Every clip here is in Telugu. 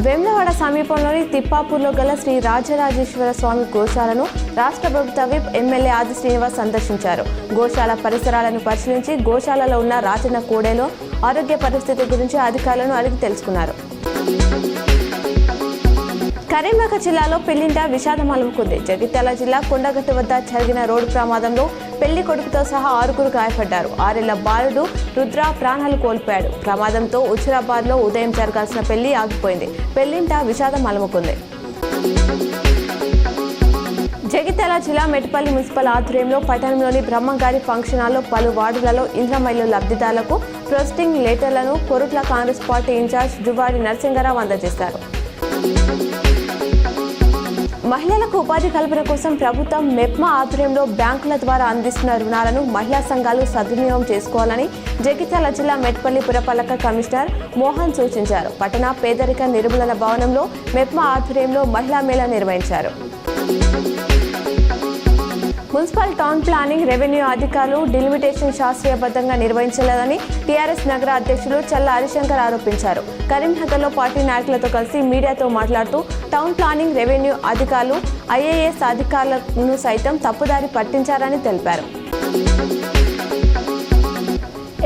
వేములవాడ సమీపంలోని తిప్పాపూర్లో గల శ్రీ రాజరాజేశ్వర స్వామి గోశాలను రాష్ట్ర ప్రభుత్వ విప్ ఎమ్మెల్యే ఆది శ్రీనివాస్ సందర్శించారు. గోశాల పరిసరాలను పరిశీలించి గోశాలలో ఉన్న రాజన్న కోడెలో ఆరోగ్య పరిస్థితి గురించి అధికారులను అడిగి తెలుసుకున్నారు. కరీంనగర్ జిల్లాలో పెళ్లింట విషాదం అలుముకుంది. జగిత్యాల జిల్లా కొండగట్టు వద్ద జరిగిన రోడ్డు ప్రమాదంలో పెళ్లి కొడుకుతో సహా 6 గాయపడ్డారు. 6 ఏళ్ల బాలుడు రుద్ర ప్రాణాలు కోల్పోయాడు. ప్రమాదంతో హుజురాబాద్లో ఉదయం జరగాల్సిన పెళ్లి ఆగిపోయింది. పెళ్లింట విషాదం అలుముకుంది. జగిత్యాల జిల్లా మెట్పల్లి మున్సిపల్ ఆధ్వర్యంలో పట్టణంలోని బ్రహ్మంగారి ఫంక్షన్ హాల్లో పలు వార్డులలో ఇంద్రమైలు లబ్ధిదారులకు ప్రొసెసింగ్ లెటర్లను కొరుట్ల కాంగ్రెస్ పార్టీ ఇన్ఛార్జ్ జువాడి నరసింగరావు అందజేశారు. మహిళలకు ఉపాధి కల్పన కోసం ప్రభుత్వం మెప్మా ఆధ్వర్యంలో బ్యాంకుల ద్వారా అందిస్తున్న రుణాలను మహిళా సంఘాలు సద్వినియోగం చేసుకోవాలని జగిత్యాల జిల్లా మెట్పల్లి పురపాలక కమిషనర్ మోహన్ సూచించారు. పట్టణ పేదరిక నిర్మూలన భవనంలో మెప్మా ఆధ్వర్యంలో మహిళా మేళా నిర్వహించారు. మున్సిపల్ టౌన్ ప్లానింగ్ రెవెన్యూ అధికారులు డిలిమిటేషన్ శాస్త్రీయబద్ధంగా నిర్వహించలేదని టీఆర్ఎస్ నగర అధ్యక్షులు చల్ల హరిశంకర్ ఆరోపించారు. కరీంనగర్లో పార్టీ నాయకులతో కలిసి మీడియాతో మాట్లాడుతూ టౌన్ ప్లానింగ్ రెవెన్యూ అధికారులు ఐఏఎస్ అధికారులను సైతం తప్పుదారి పట్టించారని తెలిపారు.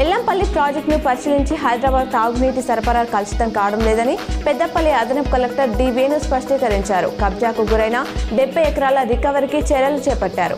ఎల్లంపల్లి ప్రాజెక్టును పరిశీలించి హైదరాబాద్ తాగునీటి సరఫరా కలుషితం కావడం లేదని పెద్దపల్లి అదనపు కలెక్టర్ డి వేణు స్పష్టీకరించారు. కబ్జాకు గురైన 70 ఎకరాల రికవరీకి చర్యలు చేపట్టారు.